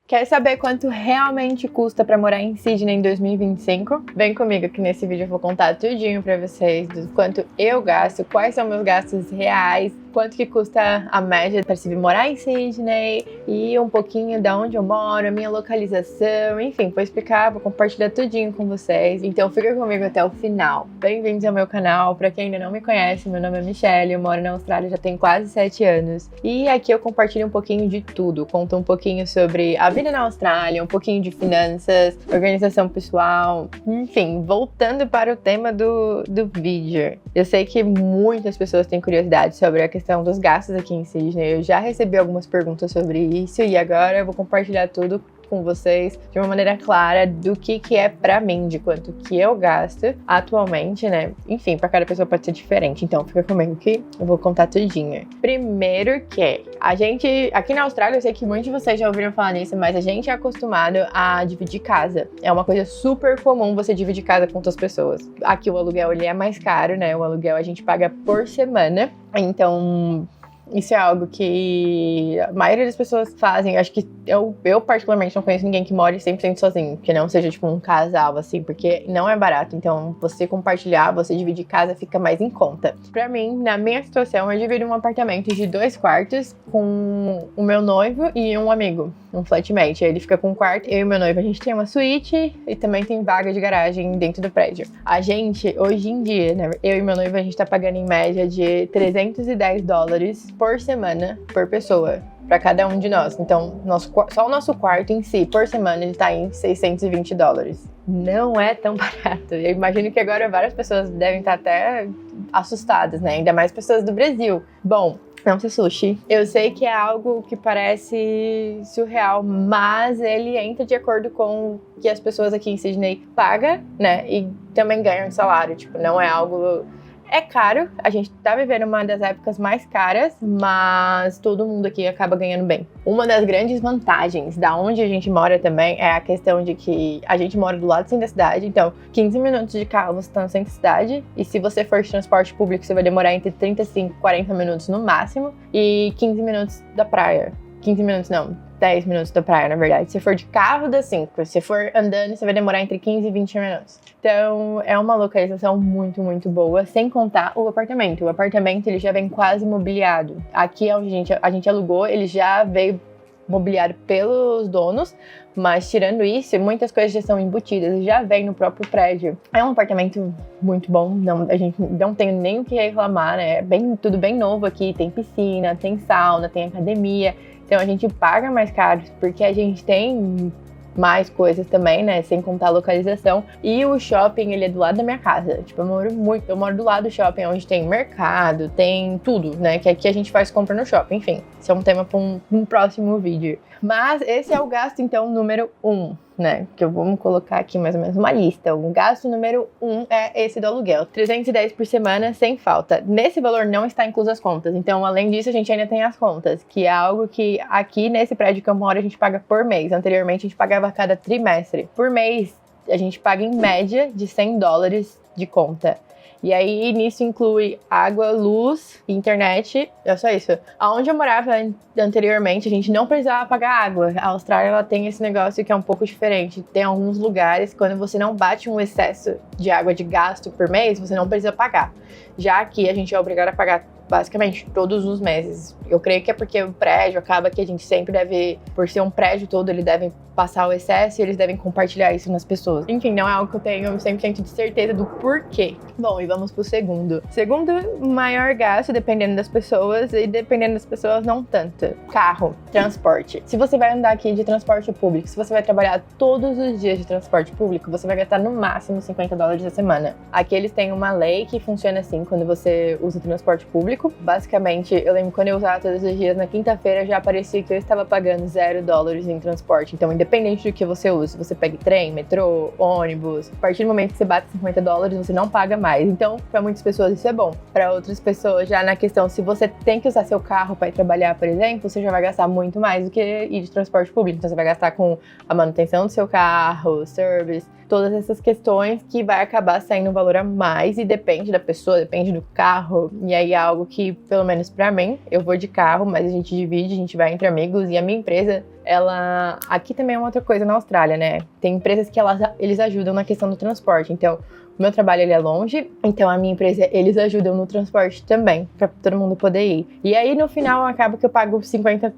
Quer saber quanto realmente custa pra morar em Sydney em 2025? Vem comigo que nesse vídeo eu vou contar tudinho pra vocês do quanto eu gasto, quais são meus gastos reais, quanto que custa a média para se vir morar em Sydney e um pouquinho de onde eu moro, a minha localização, enfim, vou explicar, vou compartilhar tudinho com vocês. Então fica comigo até o final. Bem-vindos ao meu canal. Pra quem ainda não me conhece, meu nome é Michelle, eu moro na Austrália já tem quase 7 anos. E aqui eu compartilho um pouquinho de tudo, conto um pouquinho sobre a vida na Austrália, um pouquinho de finanças, organização pessoal, enfim, voltando para o tema do vídeo. Eu sei que muitas pessoas têm curiosidade sobre a questão dos gastos aqui em Sydney. Eu já recebi algumas perguntas sobre isso e agora eu vou compartilhar tudo com vocês de uma maneira clara do que é pra mim, de quanto que eu gasto atualmente, né? Enfim, pra cada pessoa pode ser diferente, então fica comigo que eu vou contar tudinho. Primeiro que a gente, aqui na Austrália, eu sei que muitos de vocês já ouviram falar nisso, mas a gente é acostumado a dividir casa. É uma coisa super comum você dividir casa com outras pessoas. Aqui o aluguel, ele é mais caro, né? O aluguel a gente paga por semana, então isso é algo que a maioria das pessoas fazem. Acho que eu particularmente não conheço ninguém que more 100% sozinho, que não seja tipo um casal, assim, porque não é barato. Então, você compartilhar, você dividir casa fica mais em conta. Pra mim, na minha situação, eu divido um apartamento de 2 quartos com o meu noivo e um amigo, um flatmate. Ele fica com um quarto, eu e meu noivo, a gente tem uma suíte e também tem vaga de garagem dentro do prédio. A gente, hoje em dia, né, eu e meu noivo, a gente tá pagando em média de $310 por semana, por pessoa, para cada um de nós. Então, só o nosso quarto em si, por semana, ele tá em $620. Não é tão barato. Eu imagino que agora várias pessoas devem estar até assustadas, né? Ainda mais pessoas do Brasil. Bom, não ser sushi. Eu sei que é algo que parece surreal, mas ele entra de acordo com o que as pessoas aqui em Sydney pagam, né? E também ganham de salário. Tipo, não é algo... É caro, a gente tá vivendo uma das épocas mais caras, mas todo mundo aqui acaba ganhando bem. Uma das grandes vantagens da onde a gente mora também é a questão de que a gente mora do lado do centro da cidade, então 15 minutos de carro você tá no centro da cidade, e se você for de transporte público você vai demorar entre 35 e 40 minutos no máximo, e 15 minutos da praia. 15 minutos não, 10 minutos da praia, na verdade. Se for de carro, dá 5. Se for andando, você vai demorar entre 15 e 20 minutos. Então, é uma localização muito, muito boa, sem contar o apartamento. O apartamento, ele já vem quase mobiliado. Aqui, onde a gente alugou, ele já veio mobiliado pelos donos, mas tirando isso, muitas coisas já são embutidas, já vem no próprio prédio. É um apartamento muito bom, a gente não tem nem o que reclamar, né? Tudo bem novo aqui, tem piscina, tem sauna, tem academia. Então a gente paga mais caro porque a gente tem mais coisas também, né? Sem contar a localização. E o shopping, ele é do lado da minha casa. Tipo, eu moro do lado do shopping, onde tem mercado, tem tudo, né? Que aqui a gente faz compra no shopping. Enfim, isso é um tema para um próximo vídeo. Mas esse é o gasto, então, número 1, né? Que vamos colocar aqui mais ou menos uma lista. O gasto número 1 é esse do aluguel. 310 por semana, sem falta. Nesse valor não está incluso as contas. Então, além disso, a gente ainda tem as contas, que é algo que aqui nesse prédio que eu moro a gente paga por mês. Anteriormente, a gente pagava a cada trimestre. Por mês, a gente paga em média de $100 de conta. E aí, nisso inclui água, luz, internet, é só isso. Aonde eu morava anteriormente, a gente não precisava pagar água. A Austrália, ela tem esse negócio que é um pouco diferente. Tem alguns lugares, quando você não bate um excesso de água de gasto por mês, você não precisa pagar. Já aqui, a gente é obrigado a pagar basicamente todos os meses. Eu creio que é porque o prédio acaba que a gente sempre deve, por ser um prédio todo, ele deve passar o excesso e eles devem compartilhar isso nas pessoas. Enfim, não é algo que eu tenho 100% de certeza do porquê. Bom, e vamos pro segundo. Segundo maior gasto, dependendo das pessoas, e dependendo das pessoas não tanto. Carro, transporte. Se você vai andar aqui de transporte público, se você vai trabalhar todos os dias de transporte público, você vai gastar no máximo $50 a semana. Aqui eles têm uma lei que funciona assim, quando você usa transporte público. Basicamente, eu lembro quando eu usava todos os dias, na quinta-feira já aparecia que eu estava pagando $0 em transporte. Então, independente do que você use, você pega trem, metrô, ônibus, a partir do momento que você bate $50, você não paga mais. Então, para muitas pessoas isso é bom. Para outras pessoas, já na questão, se você tem que usar seu carro para ir trabalhar, por exemplo, você já vai gastar muito mais do que ir de transporte público. Então, você vai gastar com a manutenção do seu carro, service. todas essas questões que vai acabar saindo um valor a mais e depende da pessoa, depende do carro. E aí é algo que, pelo menos pra mim, eu vou de carro, mas a gente divide, a gente vai entre amigos. E a minha empresa, ela... Aqui também é uma outra coisa na Austrália, né? Tem empresas que eles ajudam na questão do transporte. Então, o meu trabalho ele é longe, então a minha empresa, eles ajudam no transporte também, pra todo mundo poder ir. E aí, no final, acaba que eu pago $50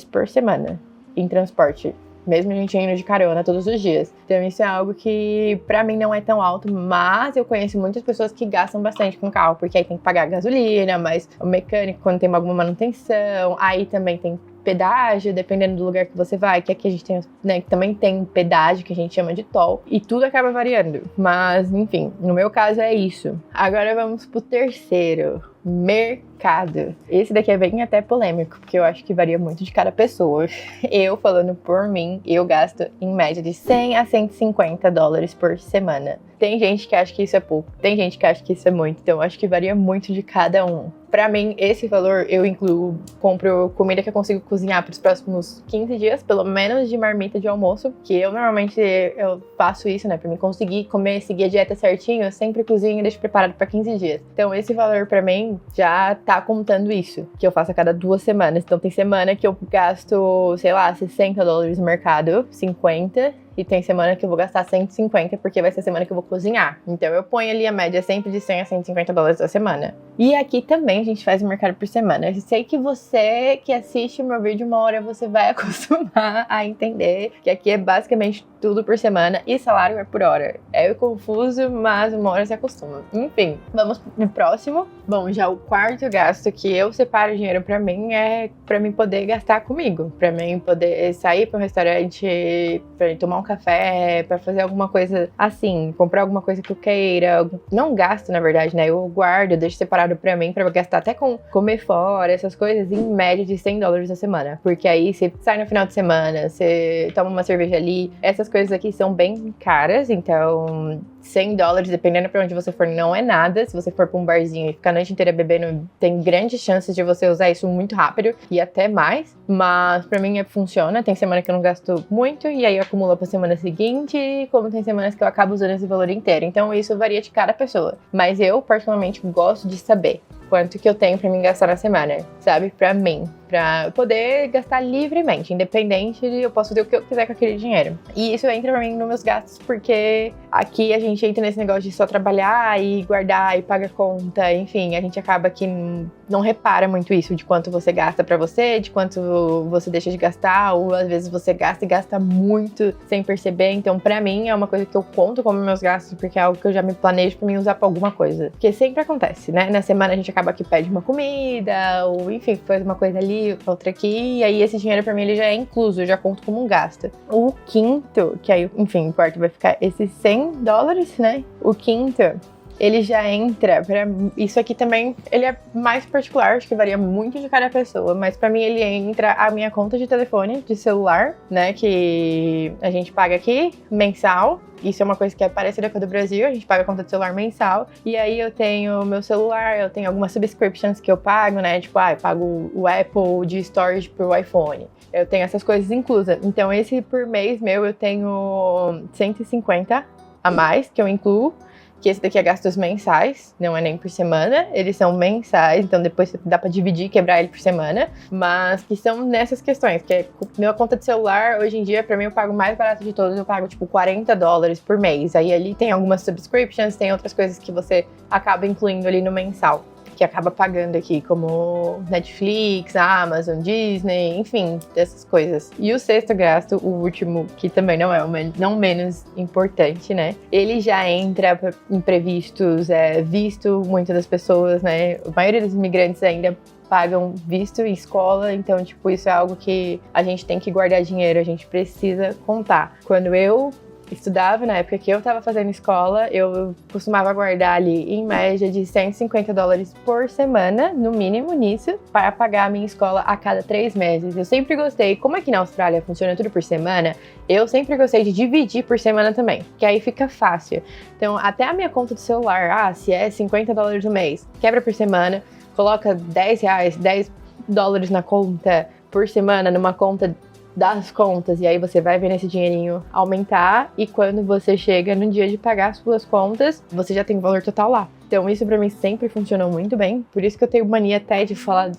por semana em transporte, mesmo a gente indo de carona todos os dias. Então isso é algo que pra mim não é tão alto, mas eu conheço muitas pessoas que gastam bastante com carro, porque aí tem que pagar gasolina, mas o mecânico quando tem alguma manutenção, aí também tem pedágio, dependendo do lugar que você vai, que aqui a gente tem, né, que também tem pedágio, que a gente chama de toll, e tudo acaba variando. Mas, enfim, no meu caso é isso. Agora vamos pro terceiro. Mercado. Esse daqui é bem até polêmico, porque eu acho que varia muito de cada pessoa. Eu, falando por mim, eu gasto em média de $100 a $150 por semana. Tem gente que acha que isso é pouco, tem gente que acha que isso é muito, então eu acho que varia muito de cada um. Pra mim, esse valor eu incluo, compro comida que eu consigo cozinhar para os próximos 15 dias, pelo menos de marmita de almoço, que eu normalmente eu faço isso, né, pra mim conseguir comer, seguir a dieta certinho, eu sempre cozinho e deixo preparado para 15 dias. Então esse valor pra mim já tá contando isso, que eu faço a cada 2 semanas. Então tem semana que eu gasto, sei lá, $60 no mercado, 50, e tem semana que eu vou gastar 150, porque vai ser a semana que eu vou cozinhar. Então eu ponho ali a média sempre de $100 a $150 a semana. E aqui também a gente faz o mercado por semana. Eu sei que você que assiste o meu vídeo uma hora, você vai acostumar a entender que aqui é basicamente tudo por semana e salário é por hora. É confuso, mas uma hora se acostuma. Enfim, vamos pro próximo. Bom, já o quarto gasto que eu separo dinheiro pra mim é pra mim poder gastar comigo. Pra mim poder sair pra um restaurante, pra ir tomar um café, pra fazer alguma coisa assim, comprar alguma coisa que eu queira. Não gasto, na verdade, né? Eu guardo, eu deixo separado pra mim, pra gastar até com comer fora, essas coisas, em média de $100 a semana. Porque aí você sai no final de semana, você toma uma cerveja ali. Essas coisas aqui são bem caras, então $100, dependendo pra onde você for, não é nada. Se você for pra um barzinho e ficar a noite inteira bebendo, tem grandes chances de você usar isso muito rápido e até mais. Mas pra mim funciona. Tem semana que eu não gasto muito e aí acumula pra semana seguinte, como tem semanas que eu acabo usando esse valor inteiro. Então isso varia de cada pessoa. Mas eu, particularmente, gosto de saber quanto que eu tenho pra mim gastar na semana, sabe? Pra mim, pra poder gastar livremente, independente de eu posso fazer o que eu quiser com aquele dinheiro. E isso entra pra mim nos meus gastos, porque aqui a gente entra nesse negócio de só trabalhar e guardar e paga conta, enfim, a gente acaba que não repara muito isso, de quanto você gasta pra você, de quanto você deixa de gastar, ou às vezes você gasta e gasta muito sem perceber. Então, pra mim, é uma coisa que eu conto como meus gastos, porque é algo que eu já me planejo pra mim usar pra alguma coisa. Porque sempre acontece, né? Na semana a gente acaba que pede uma comida, ou enfim, faz uma coisa ali, outra aqui, e aí esse dinheiro pra mim ele já é incluso, eu já conto como um gasto. O quinto, que aí, enfim, o quarto vai ficar esses $100, né? O quinto, ele já entra pra... Isso aqui também, ele é mais particular, acho que varia muito de cada pessoa, mas pra mim ele entra a minha conta de telefone, de celular, né, que a gente paga aqui, mensal. Isso é uma coisa que é parecida com a do Brasil, a gente paga a conta de celular mensal. E aí eu tenho meu celular, eu tenho algumas subscriptions que eu pago, né, tipo, eu pago o Apple de storage pro iPhone. Eu tenho essas coisas inclusas. Então esse por mês meu eu tenho 150 a mais, que eu incluo. Que esse daqui é gastos mensais, não é nem por semana, eles são mensais, então depois dá pra dividir e quebrar ele por semana, mas que são nessas questões, que é minha conta de celular, hoje em dia, pra mim, eu pago mais barato de todos, eu pago tipo $40 por mês, aí ali tem algumas subscriptions, tem outras coisas que você acaba incluindo ali no mensal, que acaba pagando aqui, como Netflix, Amazon, Disney, enfim, dessas coisas. E o sexto gasto, o último, que também não é não menos importante, né? Ele já entra em imprevistos, visto, muitas das pessoas, né? A maioria dos imigrantes ainda pagam visto em escola, então, tipo, isso é algo que a gente tem que guardar dinheiro, a gente precisa contar. Quando eu estudava, na época que eu tava fazendo escola, eu costumava guardar ali em média de $150 por semana, no mínimo nisso, para pagar a minha escola a cada 3 meses. Eu sempre gostei, como aqui na Austrália funciona tudo por semana, eu sempre gostei de dividir por semana também, que aí fica fácil. Então, até a minha conta do celular, se é $50 no mês, quebra por semana, coloca $10 na conta por semana, numa conta das contas, e aí você vai vendo esse dinheirinho aumentar, e quando você chega no dia de pagar as suas contas, você já tem o valor total lá. Então isso pra mim sempre funcionou muito bem, por isso que eu tenho mania até de falar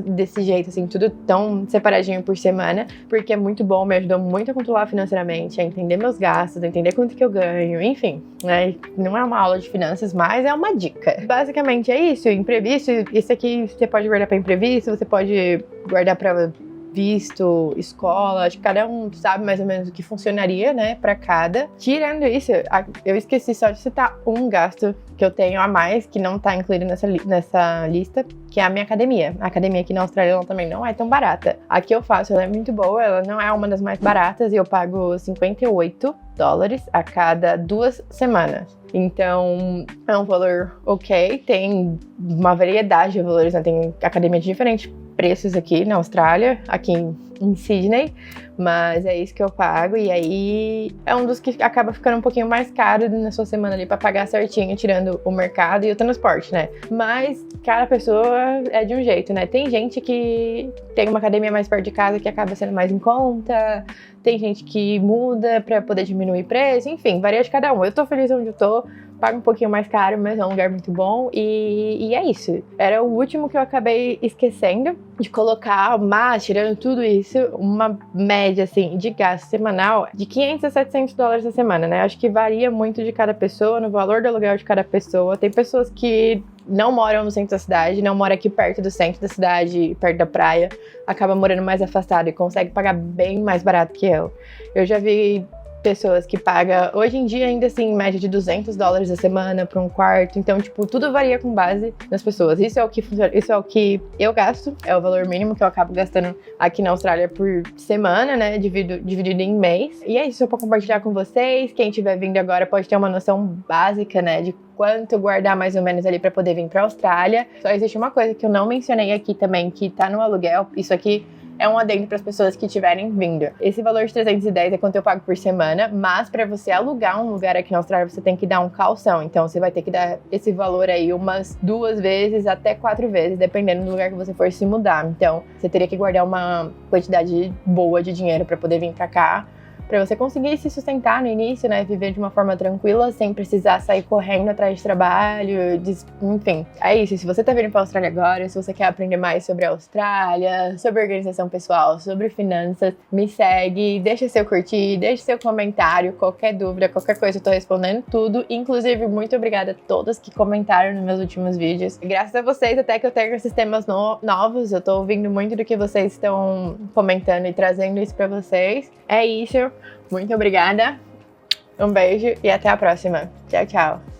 desse jeito, assim, tudo tão separadinho por semana, porque é muito bom, me ajudou muito a controlar financeiramente, a entender meus gastos, a entender quanto que eu ganho, enfim, né? Não é uma aula de finanças, mas é uma dica. Basicamente é isso, imprevisto, isso aqui você pode guardar pra imprevisto, você pode guardar pra visto, escola, acho que cada um sabe mais ou menos o que funcionaria, né, pra cada. Tirando isso, eu esqueci só de citar um gasto que eu tenho a mais, que não tá incluído nessa lista, que é a minha academia. A academia aqui na Austrália ela também não é tão barata. A que eu faço, ela é muito boa, ela não é uma das mais baratas, e eu pago $58 a cada 2 semanas. Então, é um valor ok, tem uma variedade de valores, né? Tem academia de diferentes preços aqui na Austrália, aqui em Sydney, mas é isso que eu pago, e aí é um dos que acaba ficando um pouquinho mais caro na sua semana ali pra pagar certinho, tirando o mercado e o transporte, né? Mas cada pessoa é de um jeito, né? Tem gente que tem uma academia mais perto de casa que acaba sendo mais em conta, tem gente que muda pra poder diminuir o preço, enfim, varia de cada um. Eu tô feliz onde eu tô, pago um pouquinho mais caro, mas é um lugar muito bom, e é isso. Era o último que eu acabei esquecendo de colocar, mas tirando tudo isso, uma média, assim, de gasto semanal de $500 a $700 a semana, né? Acho que varia muito de cada pessoa, no valor do aluguel de cada pessoa. Tem pessoas que não moram no centro da cidade, não moram aqui perto do centro da cidade, perto da praia, acaba morando mais afastado e consegue pagar bem mais barato que eu. Eu já vi pessoas que pagam, hoje em dia, ainda assim, em média de $200 a semana para um quarto. Então, tipo, tudo varia com base nas pessoas. Isso é o que funciona, isso é o que eu gasto, é o valor mínimo que eu acabo gastando aqui na Austrália por semana, né? Dividido em mês. E é isso, só para compartilhar com vocês. Quem estiver vindo agora pode ter uma noção básica, né? De quanto guardar mais ou menos ali para poder vir para a Austrália. Só existe uma coisa que eu não mencionei aqui também, que tá no aluguel. Isso aqui é um adendo para as pessoas que estiverem vindo. Esse valor de 310 é quanto eu pago por semana, mas para você alugar um lugar aqui na Austrália, você tem que dar um calção. Então, você vai ter que dar esse valor aí umas 2 vezes até 4 vezes, dependendo do lugar que você for se mudar. Então, você teria que guardar uma quantidade boa de dinheiro para poder vir para cá, para você conseguir se sustentar no início, né? Viver de uma forma tranquila, sem precisar sair correndo atrás de trabalho, enfim. É isso, se você tá vindo pra Austrália agora, se você quer aprender mais sobre a Austrália, sobre organização pessoal, sobre finanças, me segue, deixa seu curtir, deixa seu comentário, qualquer dúvida, qualquer coisa, eu tô respondendo tudo. Inclusive, muito obrigada a todas que comentaram nos meus últimos vídeos. Graças a vocês, até que eu tenho esses temas novos, eu tô ouvindo muito do que vocês estão comentando e trazendo isso pra vocês. É isso. Muito obrigada, um beijo e até a próxima. Tchau, tchau.